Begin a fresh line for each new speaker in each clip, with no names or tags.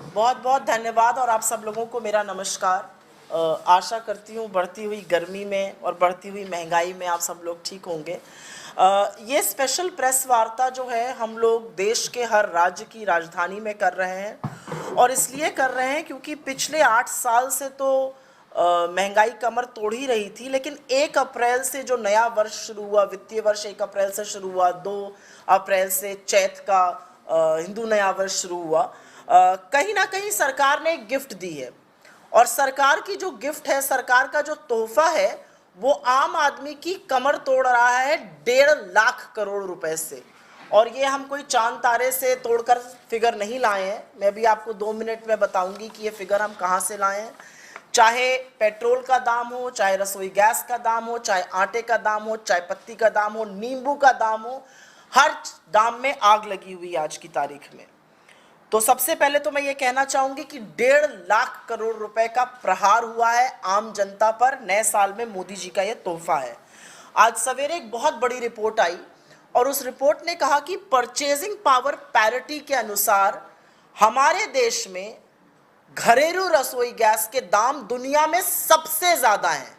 बहुत बहुत धन्यवाद और आप सब लोगों को मेरा नमस्कार। आशा करती हूँ बढ़ती हुई गर्मी में और बढ़ती हुई महंगाई में आप सब लोग ठीक होंगे। ये स्पेशल प्रेस वार्ता जो है हम लोग देश के हर राज्य की राजधानी में कर रहे हैं और इसलिए कर रहे हैं क्योंकि पिछले 8 साल से तो महंगाई कमर तोड़ ही रही थी, लेकिन 1 अप्रैल से जो नया वर्ष शुरू हुआ, वित्तीय वर्ष 1 अप्रैल से शुरू हुआ, 2 अप्रैल से चैत का हिंदू नया वर्ष शुरू हुआ, कहीं ना कहीं सरकार ने एक गिफ्ट दी है और सरकार की जो गिफ्ट है, सरकार का जो तोहफा है, वो आम आदमी की कमर तोड़ रहा है 1.5 लाख करोड़ रुपए से। और ये हम कोई चांद तारे से तोड़कर फिगर नहीं लाए हैं। मैं भी आपको 2 मिनट में बताऊंगी कि ये फिगर हम कहाँ से लाए हैं। चाहे पेट्रोल का दाम हो, चाहे रसोई गैस का दाम हो, चाहे आटे का दाम हो, चाहे पत्ती का दाम हो, नींबू का दाम हो, हर दाम में आग लगी हुई आज की तारीख में। तो सबसे पहले तो मैं ये कहना चाहूंगी कि 1.5 लाख करोड़ रुपए का प्रहार हुआ है आम जनता पर। नए साल में मोदी जी का ये तोहफा है। आज सवेरे एक बहुत बड़ी रिपोर्ट आई और उस रिपोर्ट ने कहा कि परचेजिंग पावर पैरिटी के अनुसार हमारे देश में घरेलू रसोई गैस के दाम दुनिया में सबसे ज्यादा हैं।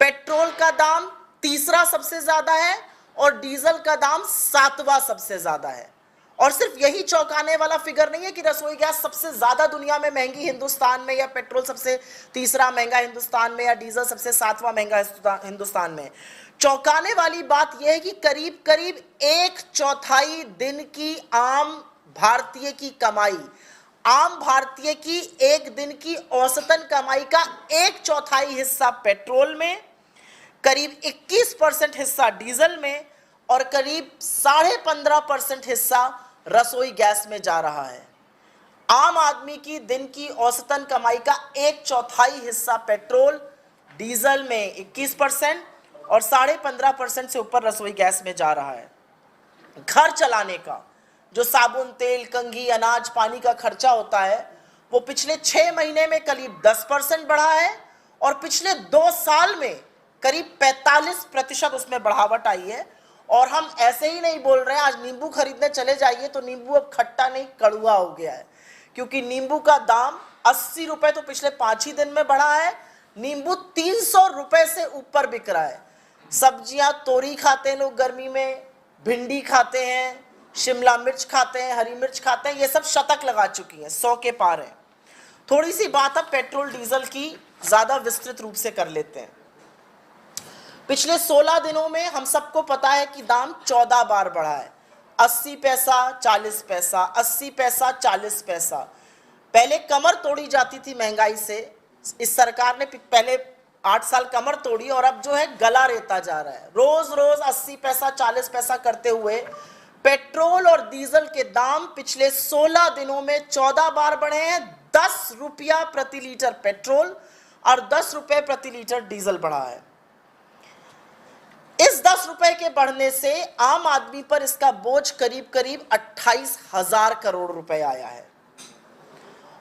पेट्रोल का दाम तीसरा सबसे ज्यादा है और डीजल का दाम 7वां सबसे ज्यादा है। और सिर्फ यही चौंकाने वाला फिगर नहीं है कि रसोई गैस सबसे ज्यादा दुनिया में महंगी हिंदुस्तान में, या पेट्रोल सबसे तीसरा महंगा हिंदुस्तान में, या डीजल सबसे 7वां महंगा हिंदुस्तान में। चौंकाने वाली बात यह है कि करीब करीब 1/4 दिन की आम भारतीय की कमाई, आम भारतीय की एक दिन की औसतन कमाई का 1/4 हिस्सा पेट्रोल में, करीब 21% हिस्सा डीजल में और करीब 15.5% हिस्सा रसोई गैस में जा रहा है। आम आदमी की दिन की औसतन कमाई का 1/4 हिस्सा पेट्रोल डीजल में 21% और 15.5% से ऊपर रसोई गैस में जा रहा है। घर चलाने का जो साबुन, तेल, कंघी, अनाज, पानी का खर्चा होता है, वो पिछले 6 महीने में करीब 10% बढ़ा है और पिछले 2 साल में करीब 45% उसमें बढ़ावट आई है। और हम ऐसे ही नहीं बोल रहे हैं। आज नींबू खरीदने चले जाइए तो नींबू अब खट्टा नहीं, कड़वा हो गया है, क्योंकि नींबू का दाम 80 रुपए तो पिछले 5 ही दिन में बढ़ा है। नींबू 300 रुपए से ऊपर बिक रहा है। सब्जियां, तोरी खाते हैं लोग गर्मी में, भिंडी खाते हैं, शिमला मिर्च खाते हैं, हरी मिर्च खाते हैं, ये सब शतक लगा चुकी हैं, 100 के पार है। थोड़ी सी बात अब पेट्रोल डीजल की ज्यादा विस्तृत रूप से कर लेते हैं। पिछले 16 दिनों में हम सबको पता है कि दाम 14 बार बढ़ा है। 80 पैसा, 40 पैसा, 80 पैसा, 40 पैसा। पहले कमर तोड़ी जाती थी महंगाई से। इस सरकार ने पहले 8 साल कमर तोड़ी और अब जो है गला रेता जा रहा है। रोज रोज 80 पैसा, 40 पैसा करते हुए पेट्रोल और डीजल के दाम पिछले 16 दिनों में 14 बार बढ़े हैं। 10 रुपया प्रति लीटर पेट्रोल और 10 रुपए प्रति लीटर डीजल बढ़ा है। इस 10 रुपए के बढ़ने से आम आदमी पर इसका बोझ करीब करीब 28,000 करोड़ रुपए आया है।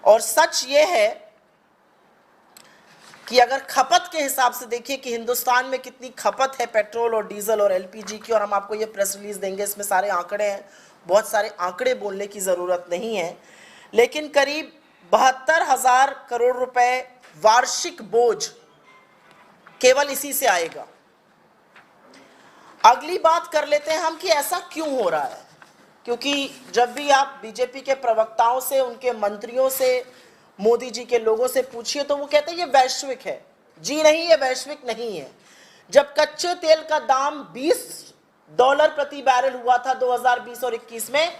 और सच यह है कि अगर खपत के हिसाब से देखिए कि हिंदुस्तान में कितनी खपत है पेट्रोल और डीजल और एलपीजी की, और हम आपको ये प्रेस रिलीज देंगे, इसमें सारे आंकड़े हैं। बहुत सारे आंकड़े बोलने की जरूरत नहीं है, लेकिन करीब 72,000 करोड़ रुपए वार्षिक बोझ केवल इसी से आएगा। अगली बात कर लेते हैं हम कि ऐसा क्यों हो रहा है। क्योंकि जब भी आप बीजेपी के प्रवक्ताओं से, उनके मंत्रियों से, मोदी जी के लोगों से पूछिए तो वो कहते हैं ये वैश्विक है। जी नहीं, ये वैश्विक नहीं है। जब कच्चे तेल का दाम $20 प्रति बैरल हुआ था 2020 और 21 में,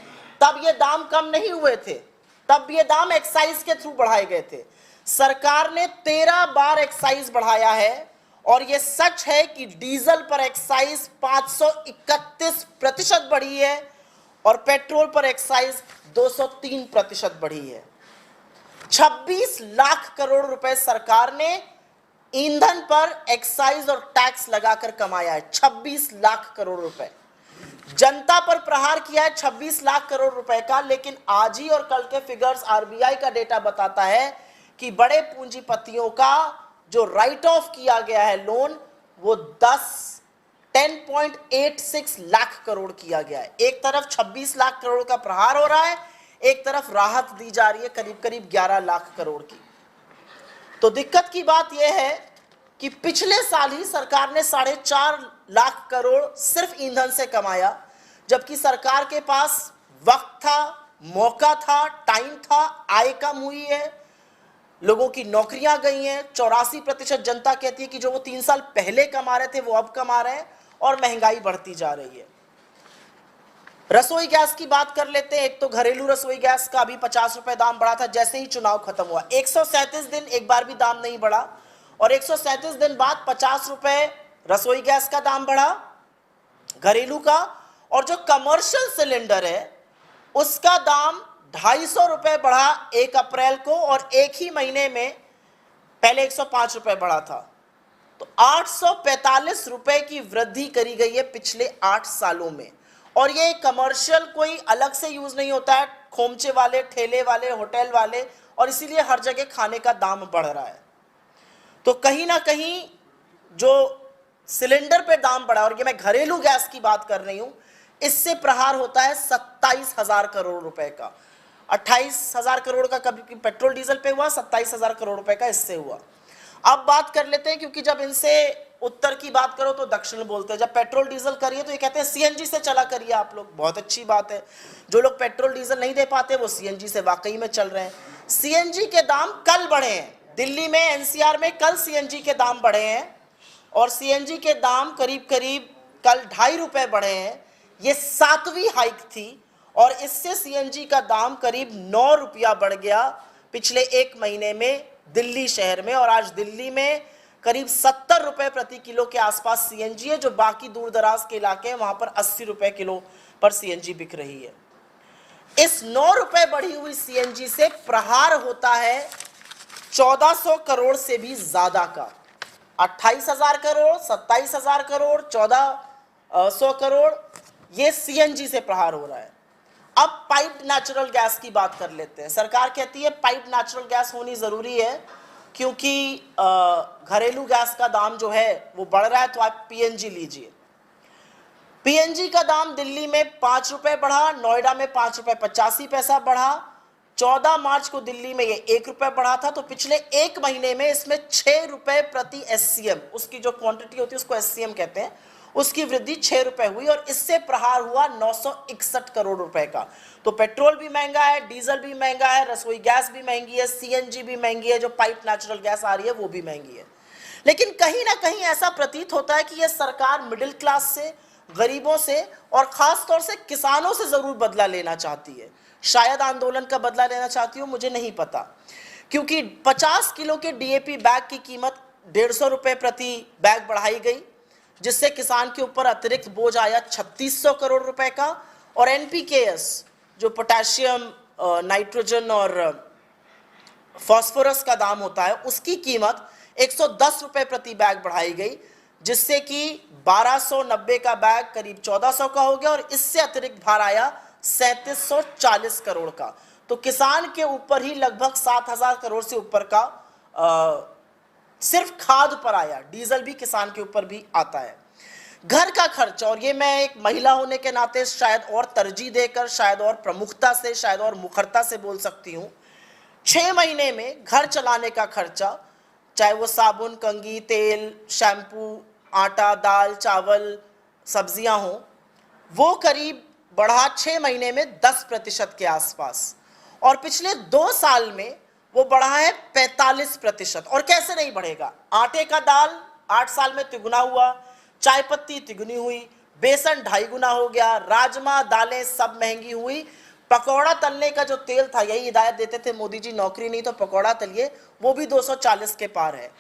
तब ये दाम कम नहीं हुए थे। तब ये दाम एक्साइज के थ्रू बढ़ाए गए थे। सरकार ने 13 बार एक्साइज बढ़ाया है और ये सच है कि डीजल पर एक्साइज 531% बढ़ी है और पेट्रोल पर एक्साइज 203% बढ़ी है। 26 लाख करोड़ रुपए सरकार ने ईंधन पर एक्साइज और टैक्स लगाकर कमाया है। 26 लाख करोड़ रुपए जनता पर प्रहार किया है, 26 लाख करोड़ रुपए का। लेकिन आज ही और कल के फिगर्स, आरबीआई का डेटा बताता है कि बड़े पूंजीपतियों का जो राइट ऑफ किया गया है लोन, वो 10.86 लाख करोड़ किया गया है। एक तरफ 26 लाख करोड़ का प्रहार हो रहा है, एक तरफ राहत दी जा रही है करीब करीब 11 लाख करोड़ की। तो दिक्कत की बात यह है कि पिछले साल ही सरकार ने 4.5 लाख करोड़ सिर्फ ईंधन से कमाया, जबकि सरकार के पास वक्त था, मौका था, टाइम था, आय कम हुई है, लोगों की नौकरियां गई हैं। 84% जनता कहती है कि जो वो 3 साल पहले कमा रहे थे वो अब कमा रहे हैं, और महंगाई बढ़ती जा रही है। रसोई गैस की बात कर लेते हैं। एक तो घरेलू रसोई गैस का अभी 50 रुपए दाम बढ़ा था जैसे ही चुनाव खत्म हुआ। 137 दिन एक बार भी दाम नहीं बढ़ा, और 137 दिन बाद 50 रुपए रसोई गैस का दाम बढ़ा घरेलू का, और जो कमर्शियल सिलेंडर है उसका दाम 250 रुपए बढ़ा 1 अप्रैल को, और एक ही महीने में पहले 105 रुपए बढ़ा था। तो 845 रुपए की वृद्धि करी गई है पिछले 8 सालों में। और ये कमर्शियल कोई अलग से यूज नहीं होता है, खोमचे वाले, ठेले वाले, होटल वाले, और इसीलिए हर जगह खाने का दाम बढ़ रहा है। तो कहीं ना कहीं जो सिलेंडर पे दाम बढ़ा, और ये मैं घरेलू गैस की बात कर रही हूं, इससे प्रहार होता है 27,000 करोड़ रुपए का। 28,000 करोड़ का कभी पेट्रोल डीजल पे हुआ, 27,000 करोड़ रुपए का इससे हुआ। अब बात कर लेते हैं, क्योंकि जब इनसे उत्तर की बात करो तो दक्षिण बोलते हैं। जब पेट्रोल डीजल करिए तो ये कहते हैं सीएनजी से चला करिए आप लोग। बहुत अच्छी बात है, जो लोग पेट्रोल डीजल नहीं दे पाते वो सीएनजी से वाकई में चल रहे हैं। सीएनजी के दाम कल बढ़े हैं, दिल्ली में एनसीआर में कल सीएनजी के दाम बढ़े हैं, और सीएनजी के दाम करीब करीब कल 2.5 रुपए बढ़े हैं। ये 7वीं हाइक थी, और इससे सीएनजी का दाम करीब 9 रुपया बढ़ गया पिछले 1 महीने में दिल्ली शहर में। और आज दिल्ली में करीब 70 रुपए प्रति किलो के आसपास सीएनजी है, जो बाकी दूर दराज के इलाके हैं वहां पर 80 रुपए किलो पर सीएनजी बिक रही है। इस 9 रुपए बढ़ी हुई सीएनजी से प्रहार होता है 1400 करोड़ से भी ज्यादा का। 28,000 करोड़, 27,000 करोड़, 1400 करोड़, ये सीएनजी से प्रहार हो रहा है। अब पाइप्ड नेचुरल गैस की बात कर लेते हैं। सरकार कहती है पाइप्ड नेचुरल गैस होनी जरूरी है, क्योंकि घरेलू गैस का दाम जो है वो बढ़ रहा है, तो आप पीएनजी लीजिए। पीएनजी का दाम दिल्ली में 5 रुपए बढ़ा, नोएडा में 5 रुपए 85 पैसा बढ़ा। 14 मार्च को दिल्ली में ये 1 रुपए बढ़ा था। तो पिछले 1 महीने में इसमें 6 रुपए प्रति एससीएम, उसकी जो क्वांटिटी होती है उसको एससीएम कहते हैं, उसकी वृद्धि 6 रुपए हुई, और इससे प्रहार हुआ 961 करोड़ रुपए का। तो पेट्रोल भी महंगा है, डीजल भी महंगा है, रसोई गैस भी महंगी है, सीएनजी भी महंगी है, जो पाइप नेचुरल गैस आ रही है वो भी महंगी है। लेकिन कहीं ना कहीं ऐसा प्रतीत होता है कि यह सरकार मिडिल क्लास से, गरीबों से, और खास तौर से किसानों से जरूर बदला लेना चाहती है। शायद आंदोलन का बदला लेना चाहती हो, मुझे नहीं पता, क्योंकि 50 किलो के डीएपी बैग की कीमत 150 रुपए प्रति बैग बढ़ाई गई, जिससे किसान के ऊपर अतिरिक्त बोझ आया 3600 करोड़ रुपए का। और एनपीकेएस, जो पोटेशियम, नाइट्रोजन और फास्फोरस का दाम होता है, उसकी कीमत 110 रुपए प्रति बैग बढ़ाई गई, जिससे कि 1290 का बैग करीब 1400 का हो गया, और इससे अतिरिक्त भार आया 3740 करोड़ का। तो किसान के ऊपर ही लगभग 7000 करोड़ से ऊपर का सिर्फ खाद पर आया। डीजल भी किसान के ऊपर भी आता है। घर का खर्च, और ये मैं एक महिला होने के नाते शायद और तरजीह देकर, शायद और प्रमुखता से, शायद और मुखरता से बोल सकती हूँ, 6 महीने में घर चलाने का खर्चा, चाहे वो साबुन, कंघी, तेल, शैम्पू, आटा, दाल, चावल, सब्जियां हों, वो करीब बढ़ा 6 महीने में 10% के आसपास, और पिछले 2 साल में वो बढ़ा है 45%। और कैसे नहीं बढ़ेगा? आटे का दाल 8 साल में तिगुना हुआ, चाय पत्ती तिगुनी हुई, बेसन 2.5 गुना हो गया, राजमा, दालें सब महंगी हुई। पकौड़ा तलने का जो तेल था, यही हिदायत देते थे मोदी जी, नौकरी नहीं तो पकौड़ा तलिए, वो भी 240 के पार है।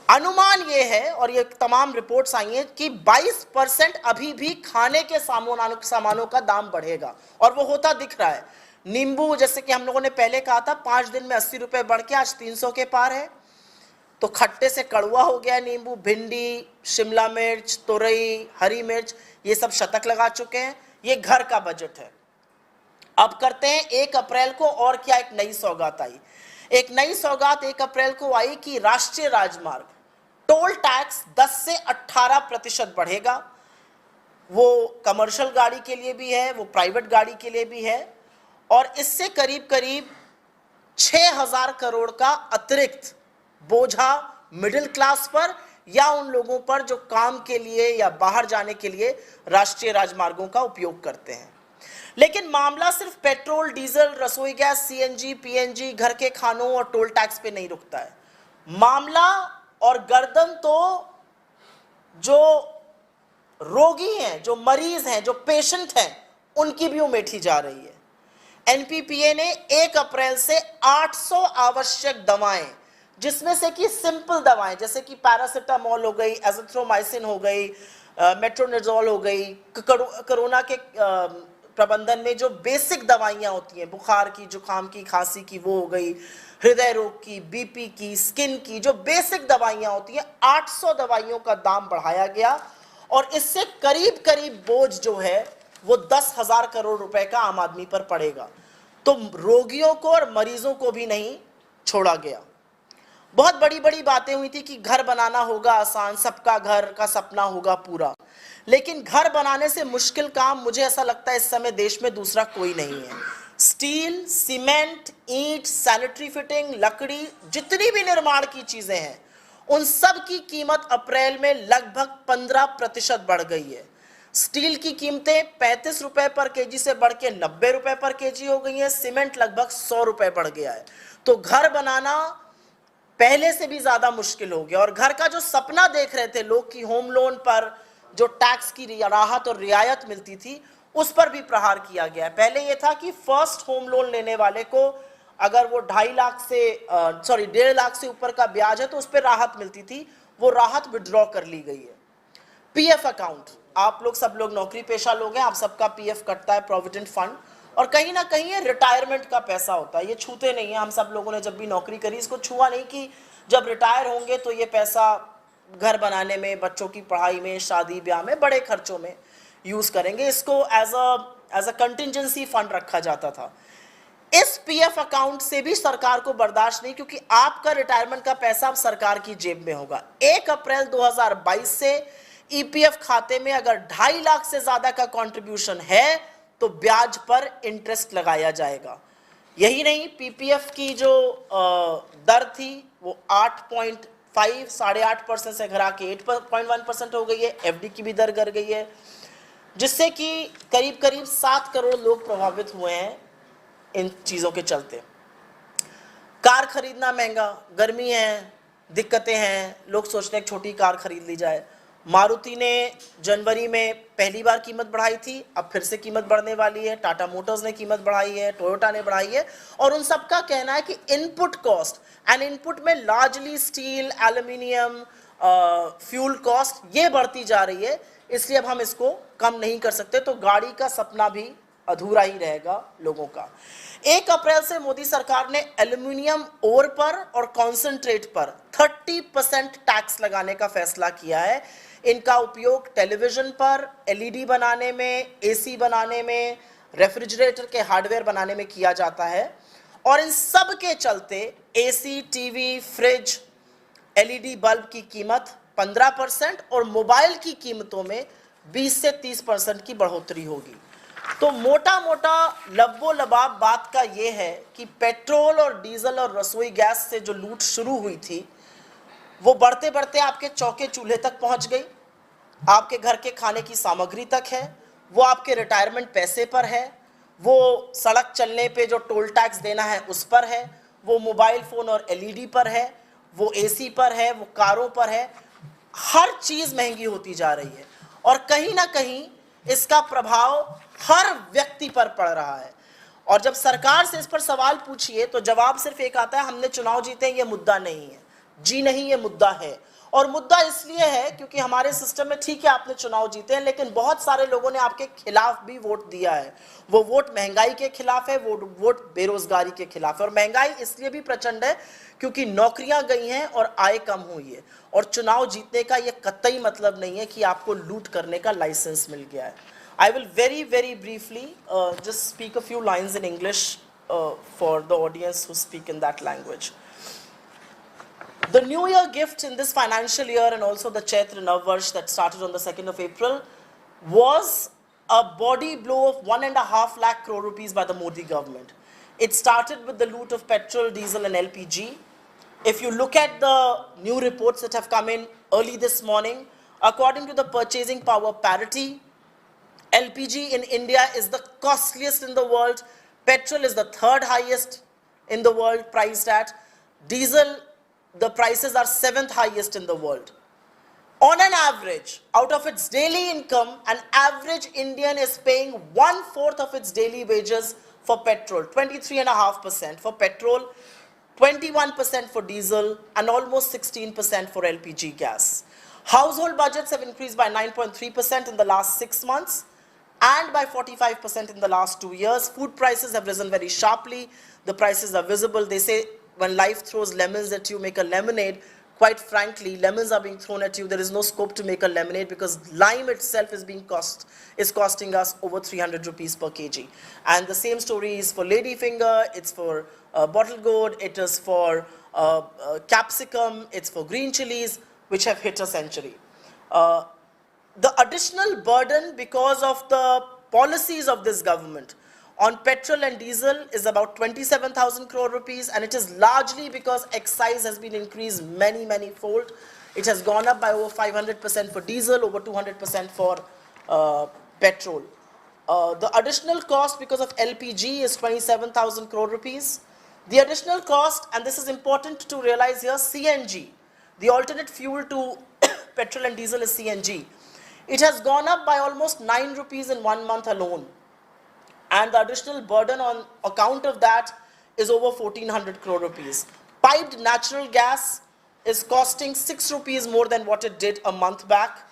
अनुमान ये है, और ये तमाम रिपोर्ट्स आई हैं, कि 22% अभी भी खाने के सामानों का दाम बढ़ेगा, और वो होता दिख रहा है। नींबू, जैसे कि हम लोगों ने पहले कहा था, 5 दिन में 80 रुपए बढ़ के आज 300 के पार है। तो खट्टे से कड़वा हो गया नींबू। भिंडी, शिमला मिर्च, तुरई, हरी मिर्च, ये सब शतक लगा चुके हैं। ये घर का बजट है। अब करते हैं 1 अप्रैल को और क्या एक नई सौगात आई। एक नई सौगात 1 अप्रैल को आई कि राष्ट्रीय राजमार्ग टोल टैक्स 10 से 18% बढ़ेगा। वो कमर्शियल गाड़ी के लिए भी है, वो प्राइवेट गाड़ी के लिए भी है। और इससे करीब करीब 6,000 करोड़ का अतिरिक्त बोझा मिडिल क्लास पर या उन लोगों पर जो काम के लिए या बाहर जाने के लिए राष्ट्रीय राजमार्गों का उपयोग करते हैं। लेकिन मामला सिर्फ पेट्रोल, डीजल, रसोई गैस, सीएनजी, पीएनजी, घर के खानों और टोल टैक्स पे नहीं रुकता है। मामला और गर्दन तो जो रोगी हैं, जो मरीज हैं, जो पेशेंट हैं, उनकी भी उमेठी जा रही है। एनपीपीए ने 1 अप्रैल से 800 आवश्यक दवाएं, जिसमें से कि सिंपल दवाएं जैसे कि पैरासिटामोल हो गई, एजिथ्रोमाइसिन हो गई, मेट्रोनिजोल हो गई, कोरोना के प्रबंधन में जो बेसिक दवाइयां होती हैं, बुखार की, जुकाम की, खांसी की, वो हो गई, हृदय रोग की, बीपी की, स्किन की, जो बेसिक दवाइयां होती हैं, 800 दवाइयों का दाम बढ़ाया गया और इससे करीब करीब बोझ जो है वो 10,000 करोड़ रुपए का आम आदमी पर पड़ेगा। तो रोगियों को और मरीजों को भी नहीं छोड़ा गया। बहुत बड़ी बड़ी बातें हुई थी कि घर बनाना होगा आसान, सबका घर का सपना होगा पूरा, लेकिन घर बनाने से मुश्किल काम मुझे ऐसा लगता है इस समय देश में दूसरा कोई नहीं है। स्टील, सीमेंट, ईंट, सैनिटरी फिटिंग, लकड़ी, जितनी भी निर्माण की चीजें हैं, उन सब की कीमत अप्रैल में लगभग 15% बढ़ गई है। स्टील की कीमतें 35 रुपए पर केजी से बढ़ के 90 रुपए पर केजी हो गई है। सीमेंट लगभग 100 रुपए बढ़ गया है। तो घर बनाना पहले से भी ज्यादा मुश्किल हो गया और घर का जो सपना देख रहे थे लोग कि होम लोन पर जो टैक्स की राहत और रियायत मिलती थी, उस पर भी प्रहार किया गया है। पहले यह था कि फर्स्ट होम लोन लेने वाले को अगर वो 1.5 लाख से ऊपर का ब्याज है तो उस पर राहत मिलती थी, वो राहत विड्रॉ कर ली गई है। पीएफ अकाउंट, आप लोग सब लोग नौकरी पेशा लोग हैं, आप सबका पीएफ कटता है, प्रोविडेंट फंड, और कहीं ना कहीं ये रिटायरमेंट का पैसा होता है, ये छूते नहीं है। हम सब लोगों ने जब भी नौकरी करी इसको छुआ नहीं कि जब रिटायर होंगे तो ये पैसा घर बनाने में, बच्चों की पढ़ाई में, शादी ब्याह में, बड़े खर्चों में यूज करेंगे। इसको एज अ कंटिजेंसी फंड रखा जाता था। इस पीएफ अकाउंट से भी सरकार को बर्दाश्त नहीं, क्योंकि आपका रिटायरमेंट का पैसा अब सरकार की जेब में होगा। 1 अप्रैल 2022 से ईपीएफ खाते में अगर 2.5 लाख से ज्यादा का कंट्रीब्यूशन है तो ब्याज पर इंटरेस्ट लगाया जाएगा। यही नहीं, पीपीएफ की जो दर थी वो 8.5 से घरा के 8.1% हो गई है। एफडी की भी दर गिर गई है, जिससे कि करीब करीब 7 करोड़ लोग प्रभावित हुए हैं इन चीजों के चलते। कार खरीदना महंगा, गर्मी है, दिक्कतें हैं, लोग सोचते हैं छोटी कार खरीद ली जाए। मारुति ने जनवरी में पहली बार कीमत बढ़ाई थी, अब फिर से कीमत बढ़ने वाली है। टाटा मोटर्स ने कीमत बढ़ाई है, टोयोटा ने बढ़ाई है, और उन सबका कहना है कि इनपुट कॉस्ट, एंड इनपुट में largely steel, aluminium, fuel cost, ये बढ़ती जा रही है, इसलिए अब हम इसको कम नहीं कर सकते। तो गाड़ी का सपना भी अधूरा ही रहेगा लोगों का। 1 अप्रैल से मोदी सरकार ने एल्यूमिनियम ओर पर और कॉन्सेंट्रेट पर 30% टैक्स लगाने का फैसला किया है। इनका उपयोग टेलीविजन पर, एलईडी बनाने में, एसी बनाने में, रेफ्रिजरेटर के हार्डवेयर बनाने में किया जाता है। और इन सब के चलते AC, TV, fridge, LED bulb की कीमत 15% और मोबाइल की कीमतों में 20 से 30% की बढ़ोतरी होगी। तो मोटा मोटा लब्बो लबाब बात का ये है कि पेट्रोल और डीजल और रसोई गैस से जो लूट शुरू हुई थी वो बढ़ते बढ़ते आपके चौके चूल्हे तक पहुंच गई, आपके घर के खाने की सामग्री तक है, वो आपके रिटायरमेंट पैसे पर है, वो सड़क चलने पे जो टोल टैक्स देना है उस पर है, वो मोबाइल फोन और एलईडी पर है, वो एसी पर है, वो कारों पर है। हर चीज महंगी होती जा रही है और कहीं ना कहीं इसका प्रभाव हर व्यक्ति पर पड़ रहा है। और जब सरकार से इस पर सवाल पूछिए तो जवाब सिर्फ एक आता है, हमने चुनाव जीते, ये मुद्दा नहीं है। जी नहीं, ये मुद्दा है। और मुद्दा इसलिए है क्योंकि हमारे सिस्टम में, ठीक है आपने चुनाव जीते हैं, लेकिन बहुत सारे लोगों ने आपके खिलाफ भी वोट दिया है। वो वोट महंगाई के खिलाफ है, वो वोट बेरोजगारी के खिलाफ है। और महंगाई इसलिए भी प्रचंड है क्योंकि नौकरियां गई हैं और आय कम हुई है। और चुनाव जीतने का ये कतई मतलब नहीं है कि आपको लूट करने का लाइसेंस मिल गया है। I will very briefly just speak a few lines in English for the audience who speak in that language. The New Year gift in this financial year and also the Chaitra Navvarsh that started on the 2nd of April was a body blow of 1.5 lakh crore rupees by the Modi government. It started with the loot of petrol, diesel and LPG. If you look at the new reports that have come in early this morning, according to the purchasing power parity, LPG in India is the costliest in the world. Petrol is the third highest in the world priced at. Diesel, the prices are 7th highest in the world. On an average, out of its daily income, an average Indian is paying 1/4 of its daily wages for petrol, 23.5% for petrol, 21% for diesel, and almost 16% for LPG gas. Household budgets have increased by 9.3% in the last 6 months and by 45% in the last 2 years. Food prices have risen very sharply. The prices are visible. They say when life throws lemons at you, make a lemonade. Quite frankly, lemons are being thrown at you. There is no scope to make a lemonade because lime itself is costing us over 300 rupees per kg. And the same story is for ladyfinger, it's for bottle gourd, it is for capsicum, it's for green chilies, which have hit a century. The additional burden because of the policies of this government on petrol and diesel is about 27,000 crore rupees, and it is largely because excise has been increased many fold. It has gone up by over 500% for diesel, over 200% for petrol. The additional cost because of LPG is 27,000 crore rupees. The additional cost, and this is important to realize here, CNG, the alternate fuel to petrol and diesel is CNG. It has gone up by almost 9 rupees in 1 month alone. And the additional burden on account of that is over 1,400 crore rupees. Piped natural gas is costing 6 rupees more than what it did a month back.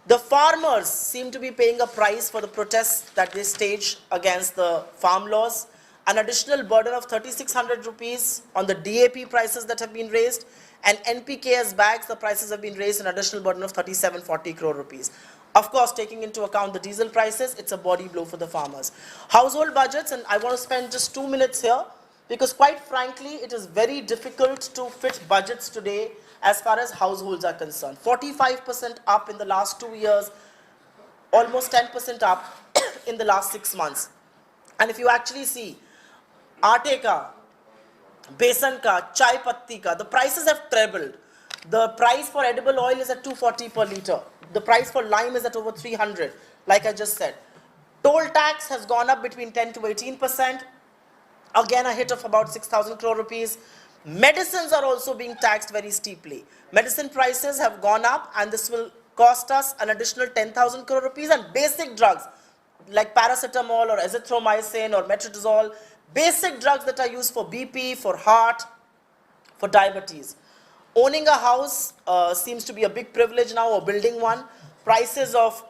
The farmers seem to be paying a price for the protests that they staged against the farm laws. An additional burden of 3,600 rupees on the DAP prices that have been raised, and NPK's bags, the prices have been raised, an additional burden of 3,740 crore rupees. Of course, taking into account the diesel prices, it's a body blow for the farmers. Household budgets, and I want to spend just 2 minutes here, because quite frankly, it is very difficult to fit budgets today as far as households are concerned. 45% up in the last 2 years, almost 10% up in the last 6 months. And if you actually see, aate ka, besan ka, chai patti ka, the prices have trebled. The price for edible oil is at 240 per litre. The price for lime is at over 300, like I just said. Toll tax has gone up between 10 to 18%. Again, a hit of about 6,000 crore rupees. Medicines are also being taxed very steeply. Medicine prices have gone up, and this will cost us an additional 10,000 crore rupees. And basic drugs like paracetamol or azithromycin or metronidazole, basic drugs that are used for BP, for heart, for diabetes. Owning a house seems to be a big privilege now, or building one. Prices of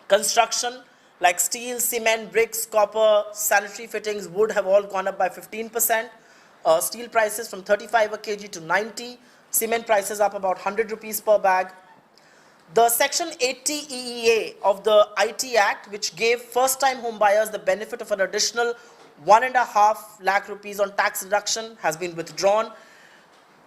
construction like steel, cement, bricks, copper, sanitary fittings, wood have all gone up by 15%. Steel prices from 35 a kg to 90. Cement prices up about 100 rupees per bag. The Section 80 EEA of the IT Act, which gave first-time home buyers the benefit of an additional 1.5 lakh rupees on tax reduction, has been withdrawn.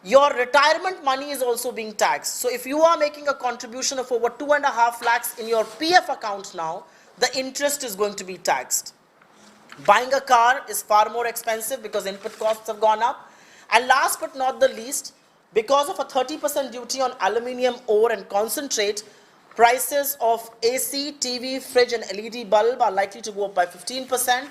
Your retirement money is also being taxed. So if you are making a contribution of over 2.5 lakhs in your PF account now, the interest is going to be taxed. Buying a car is far more expensive because input costs have gone up. And last but not the least, because of a 30% duty on aluminium ore and concentrate, prices of AC, TV, fridge and LED bulb are likely to go up by 15%,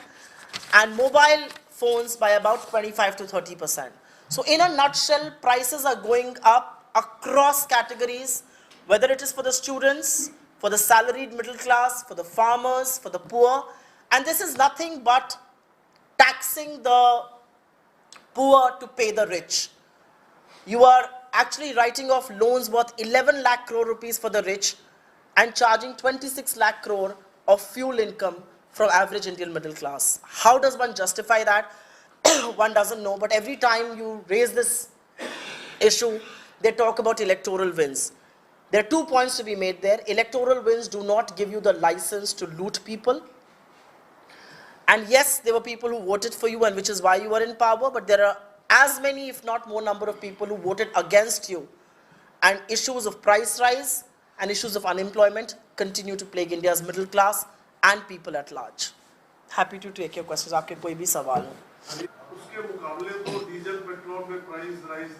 and mobile phones by about 25 to 30%. So in a nutshell, prices are going up across categories, whether it is for the students, for the salaried middle class, for the farmers, for the poor. And this is nothing but taxing the poor to pay the rich. You are actually writing off loans worth 11 lakh crore rupees for the rich and charging 26 lakh crore of fuel income from average Indian middle class. How does one justify that? One doesn't know, but every time you raise this issue, they talk about electoral wins. There are 2 points to be made there. Electoral wins do not give you the license to loot people. And yes, there were people who voted for you, and which is why you are in power, but there are as many, if not more number of people who voted against you. And issues of price rise, and issues of unemployment continue to plague India's middle class and people at large. Happy to take your questions. आपके कोई भी सवाल हो?
उसके मुकाबले तो diesel petrol में price rise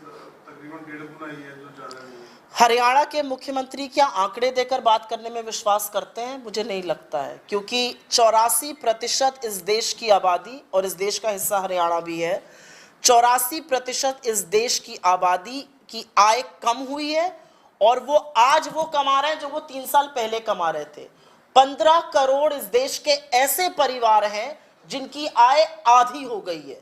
तकरीबन 1.5 गुना ही है जो जा रहा है।
हरियाणा के मुख्यमंत्री क्या आंकड़े देकर बात करने में विश्वास करते हैं? मुझे नहीं लगता है, क्योंकि 84% इस देश की आबादी, और इस देश का हिस्सा हरियाणा भी है, 84% इस देश की आबादी की आय कम हुई है, और वो आज वो कमा रहे हैं जो वो 3 साल पहले कमा रहे थे। 15 करोड़ इस देश के ऐसे परिवार हैं जिनकी आय आधी हो गई है,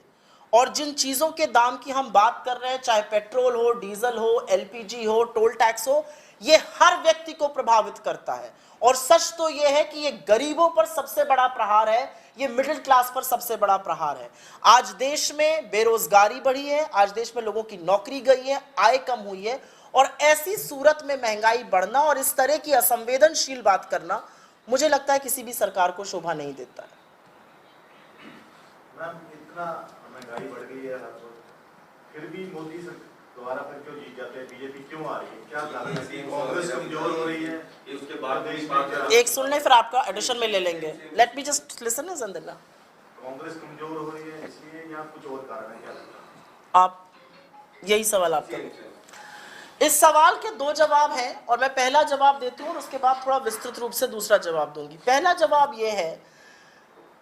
और जिन चीज़ों के दाम की हम बात कर रहे हैं, चाहे पेट्रोल हो, डीजल हो, एलपीजी हो, टोल टैक्स हो, ये हर व्यक्ति को प्रभावित करता है। और सच तो ये है कि ये गरीबों पर सबसे बड़ा प्रहार है, ये मिडिल क्लास पर सबसे बड़ा प्रहार है। आज देश में बेरोजगारी बढ़ी है, आज देश में लोगों की नौकरी गई है, आय कम हुई है, और ऐसी सूरत में महंगाई बढ़ना और इस तरह की असंवेदनशील बात करना मुझे लगता है किसी भी सरकार को शोभा नहीं देता है।
मैम, इतना महंगाई बढ़ गई है, फिर भी मोदी दोबारा फिर क्यों जीत जाते हैं? बीजेपी क्यों आ रही है? क्या कांग्रेस कमजोर हो रही है? उसके बाद
एक सुन ले, फिर आपका एडिशन में ले लेंगे। लेट मी जस्ट लिसन संदना।
कांग्रेस कमजोर हो रही है इसलिए, या कुछ और कारण है? क्या लगता है
आप यही सवाल आप करें। इस सवाल के 2 जवाब हैं, और मैं पहला जवाब देती हूँ और उसके बाद थोड़ा विस्तृत रूप से दूसरा जवाब दूंगी। पहला जवाब ये है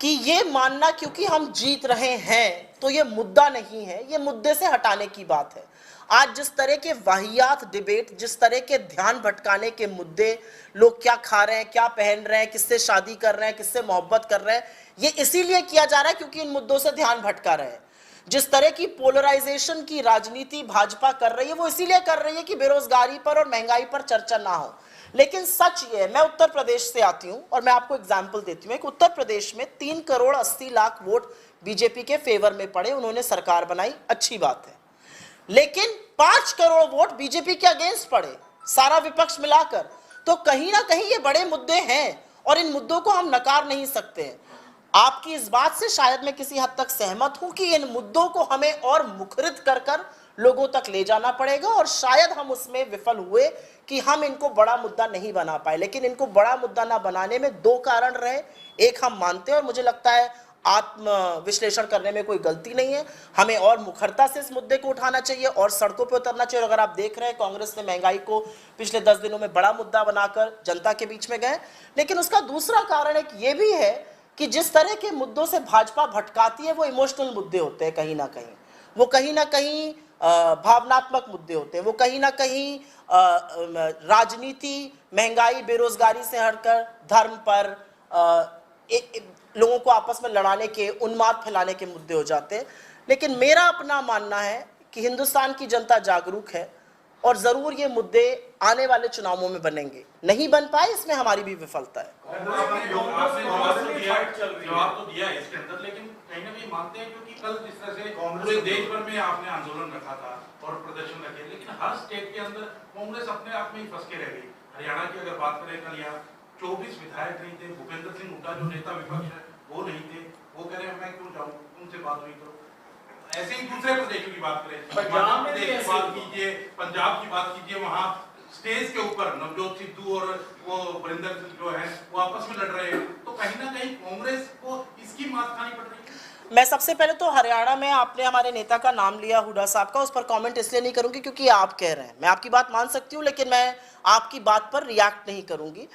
कि ये मानना क्योंकि हम जीत रहे हैं तो ये मुद्दा नहीं है, ये मुद्दे से हटाने की बात है। आज जिस तरह के वाहियात डिबेट, जिस तरह के ध्यान भटकाने के मुद्दे, लोग क्या खा रहे हैं, क्या पहन रहे हैं, किससे शादी कर रहे हैं, किससे मोहब्बत कर रहे हैं, ये इसीलिए किया जा रहा है क्योंकि इन मुद्दों से ध्यान भटका रहे हैं। जिस तरह की पोलराइजेशन की राजनीति भाजपा कर रही है, वो इसीलिए कर रही है कि बेरोजगारी पर और महंगाई पर चर्चा ना हो। लेकिन सच ये है, मैं उत्तर प्रदेश से आती हूं और मैं आपको एग्जाम्पल देती हूं। उत्तर प्रदेश में 3 करोड़ 80 लाख वोट बीजेपी के फेवर में पड़े, उन्होंने सरकार बनाई, अच्छी बात है। लेकिन 5 करोड़ वोट बीजेपी के अगेंस्ट पड़े, सारा विपक्ष मिलाकर। तो कहीं ना कहीं ये बड़े मुद्दे हैं और इन मुद्दों को हम नकार नहीं सकते हैं। आपकी इस बात से शायद मैं किसी हद तक सहमत हूं कि इन मुद्दों को हमें और मुखरित कर कर लोगों तक ले जाना पड़ेगा, और शायद हम उसमें विफल हुए कि हम इनको बड़ा मुद्दा नहीं बना पाए। लेकिन इनको बड़ा मुद्दा ना बनाने में 2 कारण रहे। एक, हम मानते हैं और मुझे लगता है आत्म विश्लेषण करने में कोई गलती नहीं है, हमें और मुखरता से इस मुद्दे को उठाना चाहिए और सड़कों पर उतरना चाहिए। अगर आप देख रहे हैं, कांग्रेस ने महंगाई को पिछले 10 दिनों में बड़ा मुद्दा बनाकर जनता के बीच में गए। लेकिन उसका दूसरा कारण एक ये भी है कि जिस तरह के मुद्दों से भाजपा भटकाती है, वो इमोशनल मुद्दे होते हैं, कहीं ना कहीं वो कहीं ना कहीं भावनात्मक मुद्दे होते हैं, वो कहीं ना कहीं राजनीति, महंगाई, बेरोजगारी से हटकर धर्म पर लोगों को आपस में लड़ाने के, उन्माद फैलाने के मुद्दे हो जाते हैं। लेकिन मेरा अपना मानना है कि हिंदुस्तान की जनता जागरूक है और जरूर ये मुद्दे आने वाले चुनावों में बनेंगे। नहीं बन पाए, इसमें हमारी भी विफलता है।
जवाब तो दिया है इसके अंदर, लेकिन कहीं ना कहीं मानते हैं क्योंकि कल जिस तरह से पूरे देश भर में आपने आंदोलन रखा था और प्रदर्शन रखे, लेकिन हर स्टेट के अंदर कांग्रेस अपने आप में ही फंस के रह गई। हरियाणा की अगर बात करें, कल यहाँ 24 विधायक नहीं थे। भूपेंद्र सिंह हुड्डा जो नेता विपक्ष है वो नहीं थे, वो कह रहे हैं मैं क्यों जाऊँ, उनसे बात हुई करो। ऐसे ही दूसरे प्रदेशों की बात करें, पंजाब प्रदेश की बात कीजिए, पंजाब की बात कीजिए, वहाँ स्टेज के ऊपर नवजोत सिद्धू और वो वरिंदर जो है वो आपस में लड़ रहे हैं। तो कहीं ना कहीं कांग्रेस को इसकी मात खानी पड़ रही है।
मैं सबसे पहले तो हरियाणा में आपने हमारे नेता का नाम लिया, हुड्डा साहब का, उस पर कमेंट इसलिए नहीं करूंगी क्योंकि आप कह रहे हैं। मैं आपकी बात मान सकती हूं, लेकिन मैं आपकी बात पर रिएक्ट नहीं करूंगी।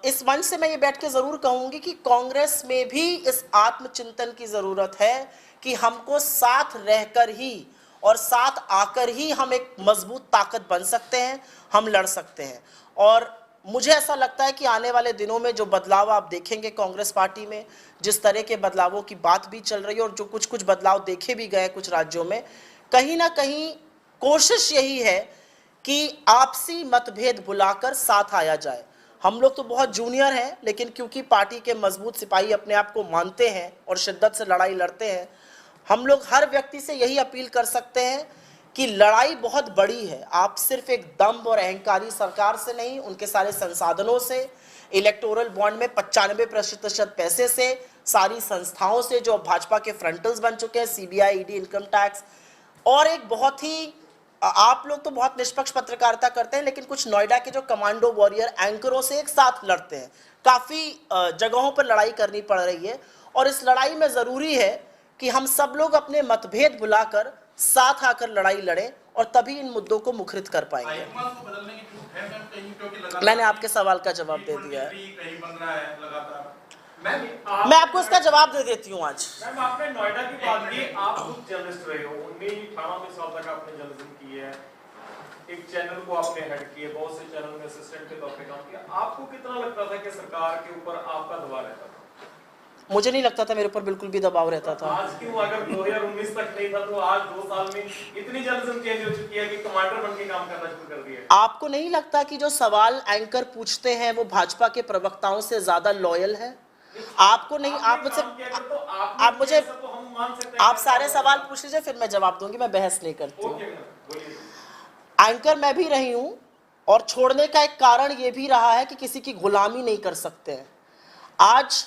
इस मंच से मैं ये बैठ के जरूर कहूंगी कि कांग्रेस में भी इस आत्मचिंतन की जरूरत है कि हमको साथ रहकर ही और साथ आकर ही हम एक मजबूत ताकत बन सकते हैं, हम लड़ सकते हैं। और मुझे ऐसा लगता है कि आने वाले दिनों में जो बदलाव आप देखेंगे कांग्रेस पार्टी में, जिस तरह के बदलावों की बात भी चल रही है और जो कुछ बदलाव देखे भी गए कुछ राज्यों में, कहीं ना कहीं कोशिश यही है कि आपसी मतभेद बुलाकर साथ आया जाए। हम लोग तो बहुत जूनियर हैं, लेकिन क्योंकि पार्टी के मजबूत सिपाही अपने आप को मानते हैं और शिद्दत से लड़ाई लड़ते हैं, हम लोग हर व्यक्ति से यही अपील कर सकते हैं कि लड़ाई बहुत बड़ी है। आप सिर्फ एक दम्भ और अहंकारी सरकार से नहीं, उनके सारे संसाधनों से, इलेक्टोरल बॉन्ड में 95% पैसे से, सारी संस्थाओं से जो भाजपा के फ्रंटल्स बन चुके हैं, सीबीआई, ईडी, इनकम टैक्स, और एक बहुत ही आप लोग तो बहुत निष्पक्ष पत्रकारिता करते हैं, लेकिन कुछ नोएडा के जो कमांडो वॉरियर एंकरों से एक साथ लड़ते हैं। काफी जगहों पर लड़ाई करनी पड़ रही है और इस लड़ाई में जरूरी है कि हम सब लोग अपने मतभेद भुलाकर साथ आकर लड़ाई लड़ें और तभी इन मुद्दों को मुखरित कर पाएंगे।
हाईकमान को बदलने की जरूरत है मैम, कहीं क्योंकि लगातार
मैंने आपके सवाल का जवाब दे दिया है।
कहीं बन रहा है लगातार।
मैं आपको इसका जवाब दे देती हूँ आज।
मैम आपने नोएडा की बात की, आप खुद जर्नलिस्ट रहे हो, 1998 साल तक आपने जर्नलिज्म की है, एक चैनल को आपने हेड किया, बहुत से चैनल में असिस्टेंट के तौर पे काम किया। आपको कितना लगता था कि सरकार के ऊपर आपका दबाव रहता था?
मुझे नहीं लगता था मेरे ऊपर बिल्कुल भी दबाव रहता था।
आज क्यों, अगर 2019 तक नहीं था तो आज 2 साल में इतनी जर्नलिज्म चेंज हो चुकी है कि कमांडर बन के काम करना शुरू कर दिया।
आपको नहीं लगता कि जो सवाल एंकर पूछते हैं वो भाजपा के प्रवक्ताओं से ज्यादा लॉयल है? आपको नहीं, आप मुझसे आप मुझे आप सारे सवाल पूछ लीजिए, फिर मैं जवाब दूंगी, मैं बहस नहीं करती हूँ। एंकर मैं भी रही हूं और छोड़ने का एक कारण यह भी रहा है कि किसी की गुलामी नहीं कर सकते हैं। आज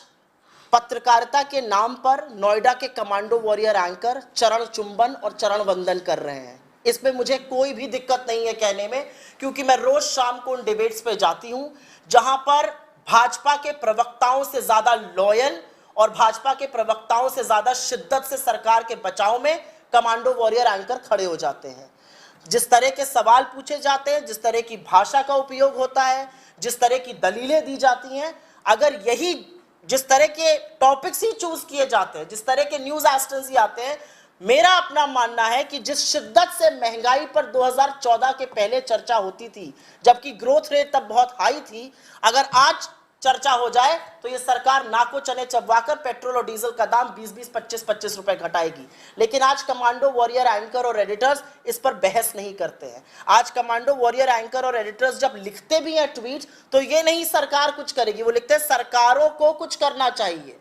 पत्रकारिता के नाम पर नोएडा के कमांडो वॉरियर एंकर चरण चुंबन और चरण वंदन कर रहे हैं। इसमें मुझे कोई भी दिक्कत नहीं है कहने में, क्योंकि मैं रोज शाम को उन डिबेट्स पे जाती हूं जहां पर भाजपा के प्रवक्ताओं से ज्यादा लॉयल और भाजपा के प्रवक्ताओं से ज्यादा शिद्दत से सरकार के बचाव में कमांडो वॉरियर एंकर खड़े हो जाते हैं। जिस तरह के सवाल पूछे जाते हैं, जिस तरह की भाषा का उपयोग होता है, जिस तरह की दलीलें दी जाती हैं, अगर यही जिस तरह के टॉपिक्स ही चूज किए जाते हैं, जिस तरह के न्यूज एस्टेंस ही आते हैं, मेरा अपना मानना है कि जिस शिद्दत से महंगाई पर 2014 के पहले चर्चा होती थी, जबकि ग्रोथ रेट तब बहुत हाई थी, अगर आज चर्चा हो जाए तो ये सरकार नाको चने चबवाकर पेट्रोल और डीजल का दाम 20-20, 25-25 रुपए घटाएगी। लेकिन आज कमांडो वॉरियर एंकर और एडिटर्स इस पर बहस नहीं करते हैं। आज कमांडो वॉरियर एंकर और एडिटर्स जब लिखते भी हैं ट्वीट, तो ये नहीं सरकार कुछ करेगी, वो लिखते हैं सरकारों को कुछ करना चाहिए।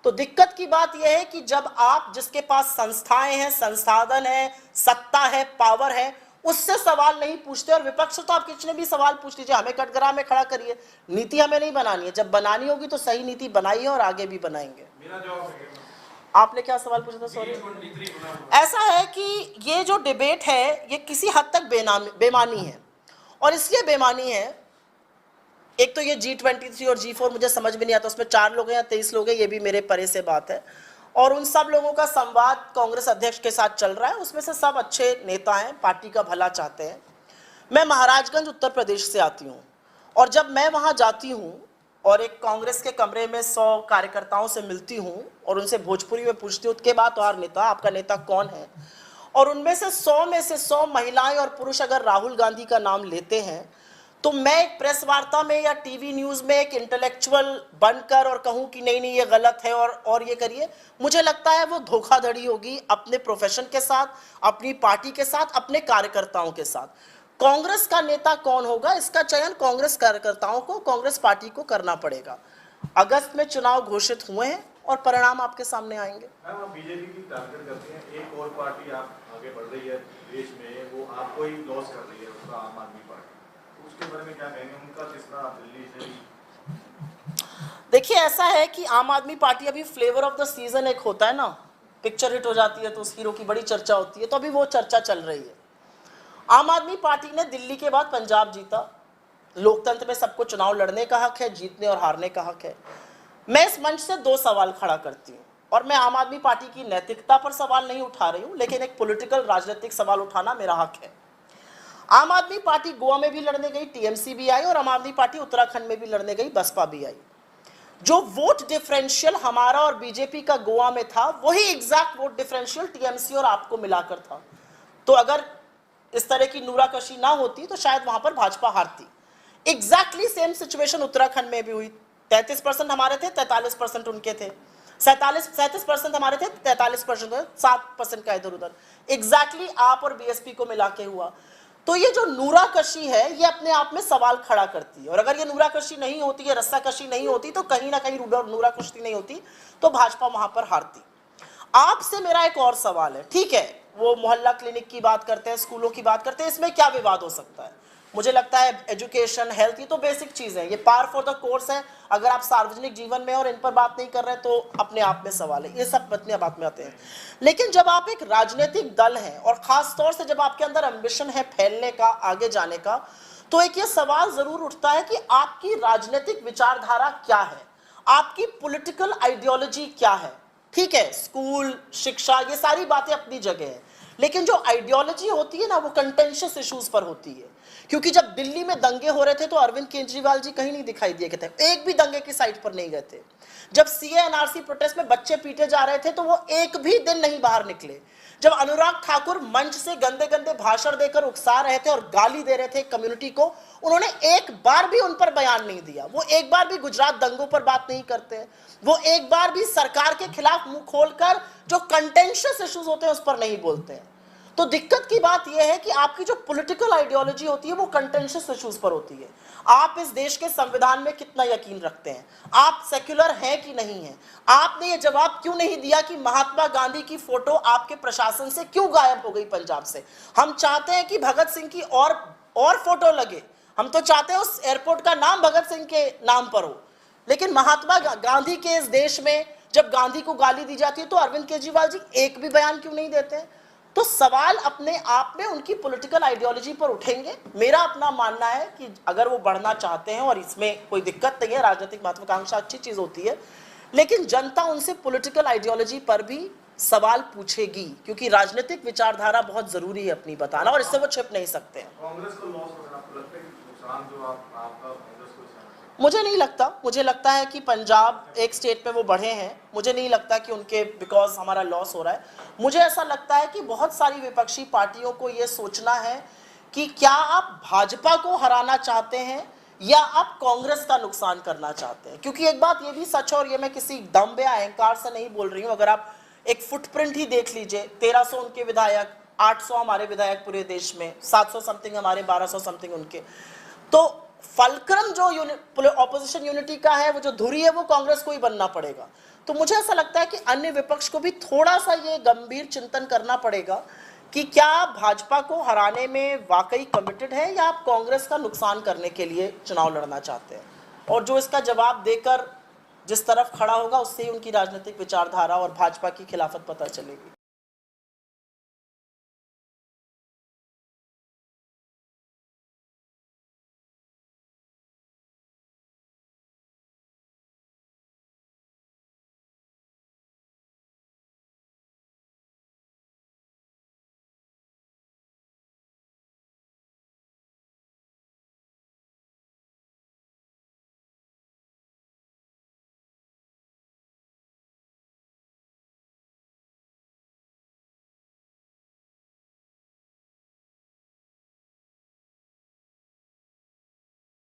तो दिक्कत की बात यह है कि जब आप, जिसके पास संस्थाएं हैं, संसाधन है, सत्ता है, पावर है, उससे सवाल नहीं पूछते, और विपक्ष से तो आप कितने भी सवाल पूछ लीजिए, हमें कटघरा में खड़ा करिए, नीति हमें नहीं बनानी है। जब बनानी होगी तो सही नीति बनाइए और आगे भी बनाएंगे।
मेरा जवाब है,
आपने क्या सवाल पूछा था? सॉरी। ऐसा है कि ये जो डिबेट है ये किसी हद तक बेमानी है, और इसलिए बेमानी है, एक तो ये G23 और G4 मुझे समझ में नहीं आता, उसमें 4 लोग हैं या 23 लोग हैं, ये भी मेरे परे से बात है। और उन सब लोगों का संवाद कांग्रेस अध्यक्ष के साथ चल रहा है, उसमें से सब अच्छे नेता हैं, पार्टी का भला चाहते हैं। मैं महाराजगंज उत्तर प्रदेश से आती हूँ, और जब मैं वहाँ जाती हूँ और एक कांग्रेस के कमरे में 100 कार्यकर्ताओं से मिलती हूँ और उनसे भोजपुरी में पूछती हूँ के बाद तुम्हारा नेता, आपका नेता कौन है, और उनमें से 100 में से 100 महिलाएं और पुरुष अगर राहुल गांधी का नाम लेते हैं, तो मैं एक प्रेस वार्ता में या टीवी न्यूज में एक इंटेलेक्चुअल बनकर और कहूं कि नहीं नहीं ये गलत है और ये करिए, मुझे लगता है वो धोखाधड़ी होगी अपने प्रोफेशन के साथ, अपनी पार्टी के साथ, अपने कार्यकर्ताओं के साथ। कांग्रेस का नेता कौन होगा, इसका चयन कांग्रेस कार्यकर्ताओं को, कांग्रेस पार्टी को करना पड़ेगा। अगस्त में चुनाव घोषित हुए हैं और परिणाम आपके सामने आएंगे।
मैम, आप बीजेपी की टारगेट करते हैं, एक और पार्टी आप आगे बढ़ रही है देश में, वो आपको ही लॉस कर रही है, उसका आम आदमी पार्टी, उसके बारे में क्या कहेंगे? उनका कितना दिल्ली से?
देखिए, ऐसा है कि आम आदमी पार्टी अभी फ्लेवर ऑफ द सीजन एक होता है ना, पिक्चर हिट हो जाती है तो उस हीरो की बड़ी चर्चा होती है, तो अभी वो चर्चा चल रही है। आम आदमी पार्टी ने दिल्ली के बाद पंजाब जीता। लोकतंत्र में सबको चुनाव लड़ने का हक है, जीतने और हारने का हक है। मैं इस मंच से 2 सवाल खड़ा करती हूँ, और मैं आम आदमी पार्टी की नैतिकता पर सवाल नहीं उठा रही हूँ, लेकिन एक पॉलिटिकल राजनीतिक सवाल उठाना मेरा हक है। आम आदमी पार्टी गोवा में भी लड़ने गई, टीएमसी भी आई, और आम आदमी पार्टी उत्तराखंड में भी लड़ने गई, बसपा भी आई। जो वोट डिफरेंशियल हमारा और बीजेपी का गोवा में था, वही एग्जैक्ट वोट डिफरेंशियल टीएमसी और आपको मिलाकर था। तो अगर इस तरह की नूराकशी ना होती तो शायद वहां पर भाजपा हारती। एग्जैक्टली सेम सिचुएशन उत्तराखंड में भी हुई। 33% हमारे थे, 43% उनके थे। 37% हमारे थे, 43% 7% का इधर उधर। एग्जैक्टली आप और बीएसपी को मिला के हुआ। तो ये जो नूराकशी है ये अपने आप में सवाल खड़ा करती है, और अगर ये नूराकशी नहीं होती, ये रस्साकशी नहीं होती, तो कहीं ना कहीं नूराकशी नहीं होती, तो भाजपा वहां पर हारती। आपसे मेरा एक और सवाल है, ठीक है, वो मोहल्ला क्लिनिक की बात करते हैं, स्कूलों की बात करते हैं, इसमें क्या विवाद हो सकता है? मुझे लगता है एजुकेशन, हेल्थ, ये तो बेसिक चीज़ है, ये पार फॉर द कोर्स है। अगर आप सार्वजनिक जीवन में और इन पर बात नहीं कर रहे तो अपने आप में सवाल है, ये सब अपने बात में आते हैं। लेकिन जब आप एक राजनीतिक दल हैं और खास तौर से जब आपके अंदर एम्बिशन है फैलने का, आगे जाने का, तो एक ये सवाल जरूर उठता है कि आपकी राजनीतिक विचारधारा क्या है, आपकी पॉलिटिकल आइडियोलॉजी क्या है। ठीक है, स्कूल, शिक्षा, ये सारी बातें अपनी जगह है, लेकिन जो आइडियोलॉजी होती है ना, वो कंटेंशियस इश्यूज पर होती है। क्योंकि जब दिल्ली में दंगे हो रहे थे तो अरविंद केजरीवाल जी कहीं नहीं दिखाई दिए थे, एक भी दंगे की साइट पर नहीं गए थे। जब सीए एनआरसी प्रोटेस्ट में बच्चे पीटे जा रहे थे तो वो एक भी दिन नहीं बाहर निकले। जब अनुराग ठाकुर मंच से गंदे गंदे भाषण देकर उकसा रहे थे और गाली दे रहे थे कम्युनिटी को, उन्होंने एक बार भी उन पर बयान नहीं दिया। वो एक बार भी गुजरात दंगों पर बात नहीं करते, वो एक बार भी सरकार के खिलाफ मुंह खोलकर जो कंटेंशियस इश्यूज होते हैं उस पर नहीं बोलते हैं। तो दिक्कत की बात यह है कि आपकी जो पॉलिटिकल आइडियोलॉजी होती है वो कंटेंशियस इश्यूज पर होती है। आप इस देश के संविधान में कितना यकीन रखते हैं, आप सेक्युलर हैं कि नहीं हैं। आपने ये जवाब क्यों नहीं दिया कि महात्मा गांधी की फोटो आपके प्रशासन से क्यों गायब हो गई पंजाब से। हम चाहते हैं कि भगत सिंह की और फोटो लगे, हम तो चाहते हैं उस एयरपोर्ट का नाम भगत सिंह के नाम पर हो, लेकिन महात्मा गांधी के इस देश में जब गांधी को गाली दी जाती है तो अरविंद केजरीवाल जी एक भी बयान क्यों नहीं देते हैं। तो सवाल अपने आप में उनकी पॉलिटिकल आइडियोलॉजी पर उठेंगे। मेरा अपना मानना है कि अगर वो बढ़ना चाहते हैं, और इसमें कोई दिक्कत नहीं है, राजनीतिक महत्वाकांक्षा अच्छी चीज होती है, लेकिन जनता उनसे पॉलिटिकल आइडियोलॉजी पर भी सवाल पूछेगी, क्योंकि राजनीतिक विचारधारा बहुत जरूरी है अपनी बताना, और इससे वो छिप नहीं सकते हैं।
कांग्रेस को लॉस होगा, आपको लगता है कि नुकसान जो आपका कांग्रेस को
मुझे नहीं लगता। मुझे लगता है कि पंजाब एक स्टेट पे वो बढ़े हैं, मुझे नहीं लगता कि उनके बिकॉज हमारा लॉस हो रहा है। मुझे ऐसा लगता है कि बहुत सारी विपक्षी पार्टियों को ये सोचना है कि क्या आप भाजपा को हराना चाहते हैं या आप कांग्रेस का नुकसान करना चाहते हैं। क्योंकि एक बात ये भी सच है, और ये मैं किसी दम या अहंकार से नहीं बोल रही हूँ, अगर आप एक फुटप्रिंट ही देख लीजिए, 1300 उनके विधायक, 800 हमारे विधायक पूरे देश में, 700 समथिंग हमारे, 1200 समथिंग उनके, तो फलक्रम जो ऑपोजिशन यूनिटी का है, वो जो धुरी है, वो कांग्रेस को ही बनना पड़ेगा। तो मुझे ऐसा लगता है कि अन्य विपक्ष को भी थोड़ा सा ये गंभीर चिंतन करना पड़ेगा कि क्या आप भाजपा को हराने में वाकई कमिटेड है या आप कांग्रेस का नुकसान करने के लिए चुनाव लड़ना चाहते हैं। और जो इसका जवाब देकर जिस तरफ खड़ा होगा, उससे ही उनकी राजनीतिक विचारधारा और भाजपा की खिलाफत पता चलेगी।